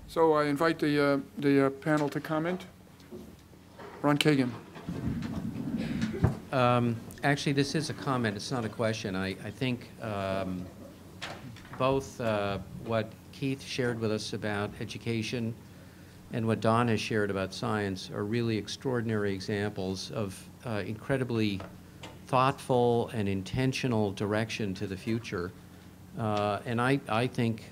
So I invite the panel to comment. Ron Kagan. Actually, this is a comment. It's not a question. I think both what Keith shared with us about education and what Don has shared about science are really extraordinary examples of incredibly thoughtful and intentional direction to the future. And I think,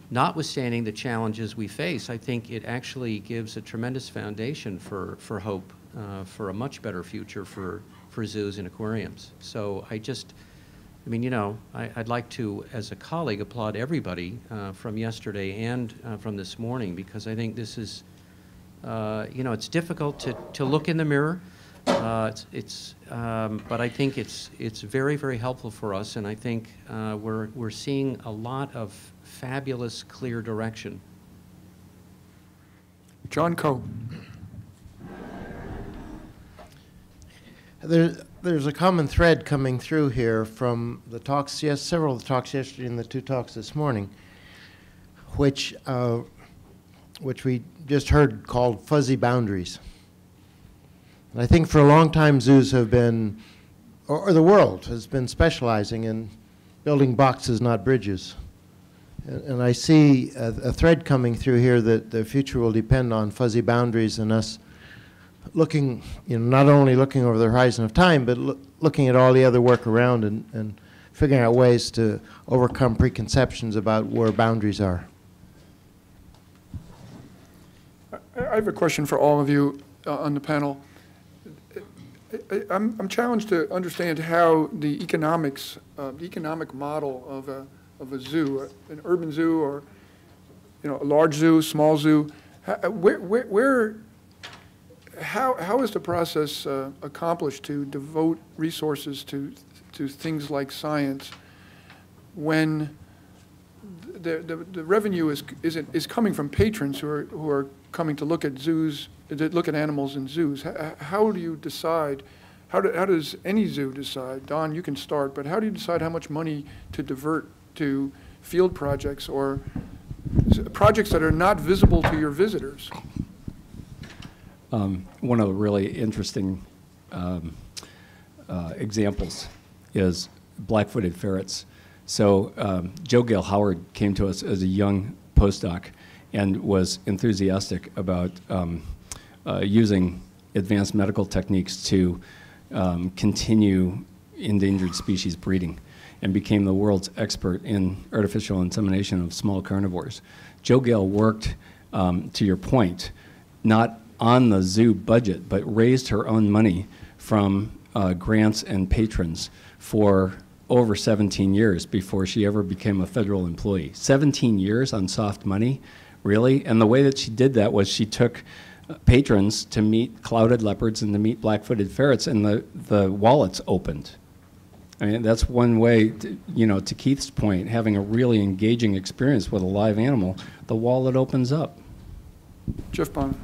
notwithstanding the challenges we face, I think it actually gives a tremendous foundation for hope, for a much better future for zoos and aquariums. So I mean, you know, I'd like to, as a colleague, applaud everybody from yesterday and from this morning, because I think this is, you know, it's difficult to look in the mirror. But I think it's very, very helpful for us, and I think we're seeing a lot of fabulous, clear direction. John Coe. There's a common thread coming through here from the talks, yes, several of the talks yesterday and the two talks this morning, which we just heard called fuzzy boundaries. And I think for a long time zoos have been, or the world has been specializing in building boxes, not bridges. And I see a thread coming through here that the future will depend on fuzzy boundaries and us looking, you know, not only looking over the horizon of time, but looking at all the other work around and figuring out ways to overcome preconceptions about where boundaries are. I have a question for all of you on the panel. I'm challenged to understand how the economics, the economic model of a zoo, an urban zoo, or, you know, a large zoo, small zoo, how is the process accomplished to devote resources to things like science when the revenue is coming from patrons who are coming to look at zoos, to look at animals in zoos? How do you decide? How does any zoo decide? Don, you can start, but how do you decide how much money to divert to field projects or projects that are not visible to your visitors? One of the really interesting examples is black-footed ferrets. So Joe Gale Howard came to us as a young postdoc and was enthusiastic about using advanced medical techniques to continue endangered species breeding, and became the world's expert in artificial insemination of small carnivores. Joe Gale worked, to your point, not on the zoo budget, but raised her own money from grants and patrons for over 17 years before she ever became a federal employee. 17 years on soft money, really? And the way that she did that was she took patrons to meet clouded leopards and to meet black-footed ferrets, and the wallets opened. I mean, that's one way, you know, to Keith's point, having a really engaging experience with a live animal, the wallet opens up. Jeff Bonner.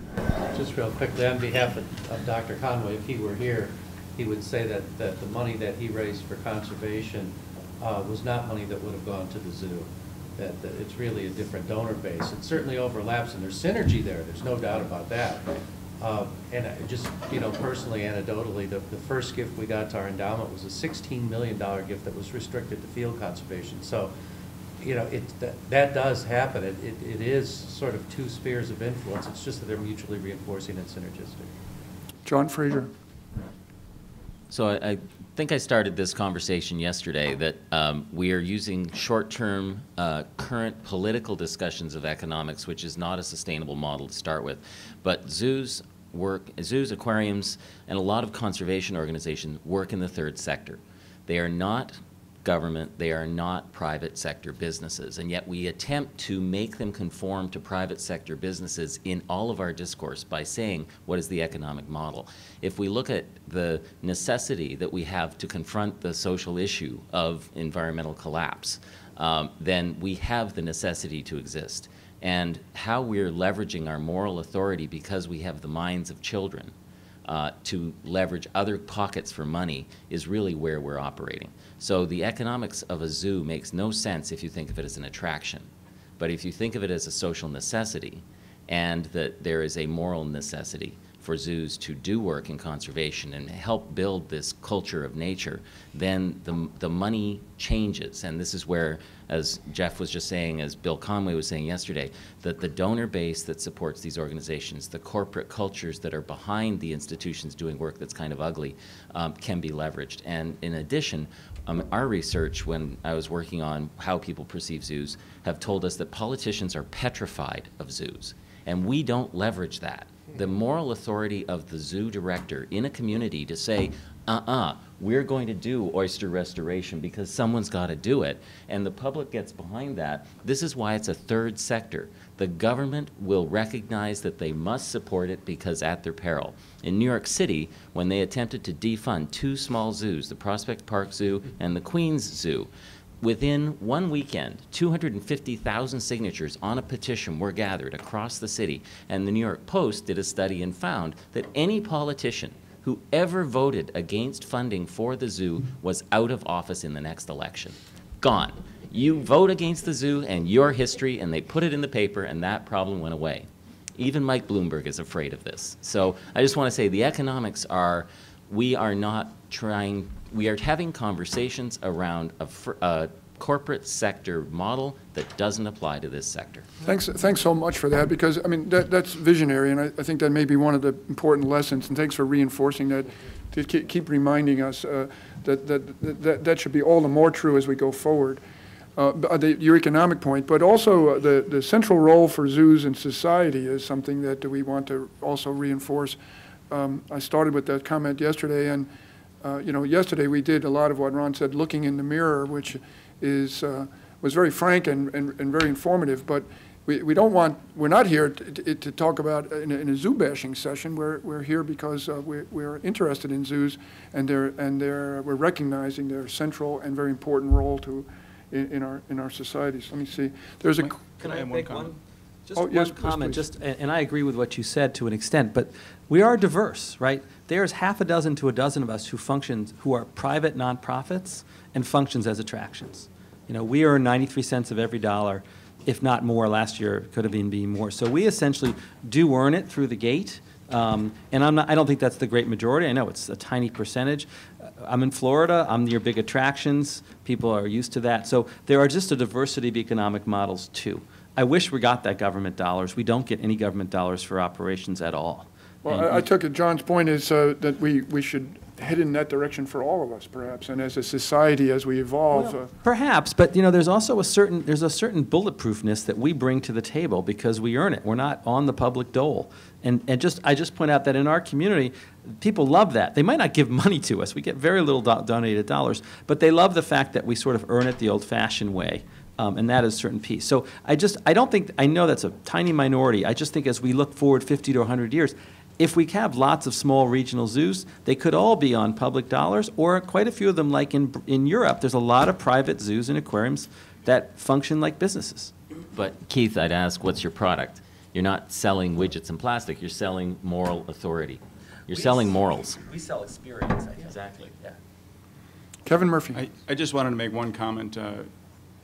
Just real quickly, on behalf of Dr. Conway, if he were here, he would say that the money that he raised for conservation was not money that would have gone to the zoo. That it's really a different donor base. It certainly overlaps, and there's synergy there. There's no doubt about that. And just, you know, personally, anecdotally, the first gift we got to our endowment was a $16 million gift that was restricted to field conservation. So, you know, that does happen. It is sort of two spheres of influence. It's just that they're mutually reinforcing and synergistic. John Fraser. So I think I started this conversation yesterday that we are using short-term current political discussions of economics, which is not a sustainable model to start with. But zoos, aquariums, and a lot of conservation organizations work in the third sector. They are not government, they are not private sector businesses, and yet we attempt to make them conform to private sector businesses in all of our discourse by saying, what is the economic model? If we look at the necessity that we have to confront the social issue of environmental collapse, then we have the necessity to exist. And how we're leveraging our moral authority because we have the minds of children to leverage other pockets for money is really where we're operating. So the economics of a zoo makes no sense if you think of it as an attraction. But if you think of it as a social necessity, and that there is a moral necessity for zoos to do work in conservation and help build this culture of nature, then the money changes. And this is where, as Jeff was just saying, as Bill Conway was saying yesterday, that the donor base that supports these organizations, the corporate cultures that are behind the institutions doing work that's kind of ugly, can be leveraged. And in addition, our research, when I was working on how people perceive zoos, have told us that politicians are petrified of zoos. And we don't leverage that. The moral authority of the zoo director in a community to say, we're going to do oyster restoration because someone's got to do it, and the public gets behind that. This is why it's a third sector. The government will recognize that they must support it because at their peril. In New York City, when they attempted to defund 2 small zoos, the Prospect Park Zoo and the Queens Zoo, within 1 weekend, 250,000 signatures on a petition were gathered across the city, and the New York Post did a study and found that any politician who ever voted against funding for the zoo was out of office in the next election. Gone. You vote against the zoo and your history, and they put it in the paper, and that problem went away. Even Mike Bloomberg is afraid of this. So I just want to say the economics are, we are having conversations around a corporate sector model that doesn't apply to this sector. Thanks so much for that, because, I mean, that's visionary, and I think that may be one of the important lessons, and thanks for reinforcing that, to keep reminding us that should be all the more true as we go forward. Your economic point, but also the central role for zoos in society is something that we want to also reinforce. I started with that comment yesterday, and yesterday we did a lot of what Ron said, looking in the mirror, which was very frank and very informative. But we're not here to talk about in a zoo bashing session. We're here because we're interested in zoos, and we're recognizing their central and very important role in our societies. Let me see. There's a. Can I make one? Just oh, yes, one comment, please. and I agree with what you said to an extent, but we are diverse, right? There's half a dozen to a dozen of us who are private nonprofits and functions as attractions. We earn 93 cents of every dollar, if not more. Last year could have even been more. So we essentially do earn it through the gate, and I don't think that's the great majority. I know it's a tiny percentage. I'm in Florida. I'm near big attractions. People are used to that. So there are just a diversity of economic models too. I wish we got that government dollars. We don't get any government dollars for operations at all. Well, I took it, John's point is that we should head in that direction for all of us, perhaps, and as a society, as we evolve. Well, perhaps, but there's also a certain bulletproofness that we bring to the table because we earn it. We're not on the public dole, and I just point out that in our community, people love that. They might not give money to us. We get very little donated dollars, but they love the fact that we sort of earn it the old-fashioned way. And that is a certain piece. So I know that's a tiny minority. I just think as we look forward 50 to 100 years, if we have lots of small regional zoos, they could all be on public dollars, or quite a few of them, like in Europe, there's a lot of private zoos and aquariums that function like businesses. But Keith, I'd ask, what's your product? You're not selling widgets and plastic, you're selling moral authority. You're selling morals. We sell experience, I think. Exactly. Yeah. Kevin Murphy. I just wanted to make one comment.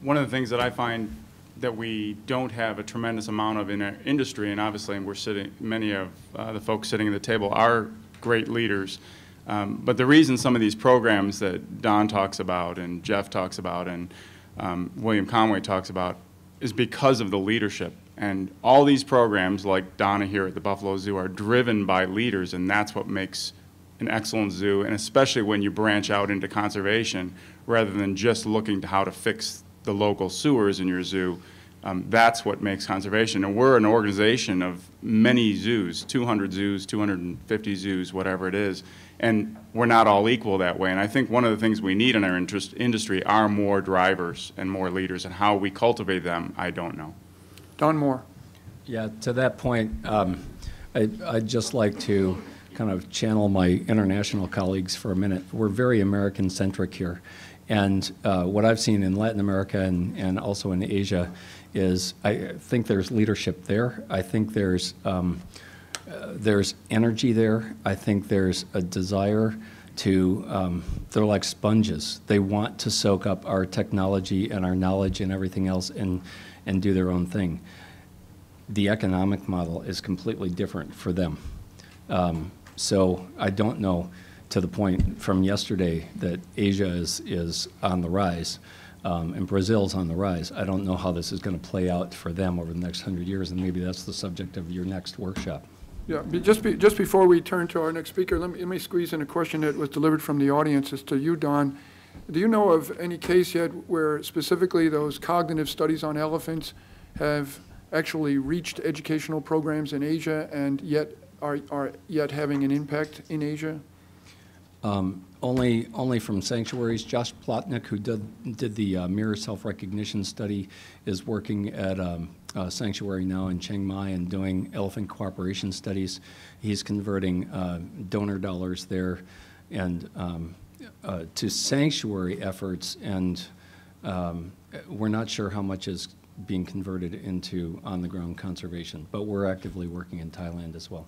One of the things that I find that we don't have a tremendous amount of in our industry, and obviously many of the folks sitting at the table are great leaders, but the reason some of these programs that Don talks about and Jeff talks about and William Conway talks about is because of the leadership. And all these programs, like Donna here at the Buffalo Zoo, are driven by leaders, and that's what makes an excellent zoo, and especially when you branch out into conservation rather than just looking to how to fix the local sewers in your zoo. That's what makes conservation. And we're an organization of many zoos, 200 zoos, 250 zoos, whatever it is. And we're not all equal that way. And I think one of the things we need in our industry are more drivers and more leaders. And how we cultivate them, I don't know. Don Moore. Yeah, to that point, I'd just like to kind of channel my international colleagues for a minute. We're very American-centric here. And what I've seen in Latin America and also in Asia is I think there's leadership there. I think there's energy there. I think there's a desire they're like sponges. They want to soak up our technology and our knowledge and everything else and do their own thing. The economic model is completely different for them. So I don't know, to the point from yesterday, that Asia is on the rise, and Brazil's on the rise. I don't know how this is going to play out for them over the next 100 years, and maybe that's the subject of your next workshop. Yeah, just before we turn to our next speaker, let me squeeze in a question that was delivered from the audience. It's to you, Don. Do you know of any case yet where specifically those cognitive studies on elephants have actually reached educational programs in Asia and yet are yet having an impact in Asia? Only from sanctuaries. Josh Plotnick, who did the mirror self-recognition study, is working at a sanctuary now in Chiang Mai and doing elephant cooperation studies. He's converting donor dollars there and to sanctuary efforts, and we're not sure how much is being converted into on-the-ground conservation, but we're actively working in Thailand as well.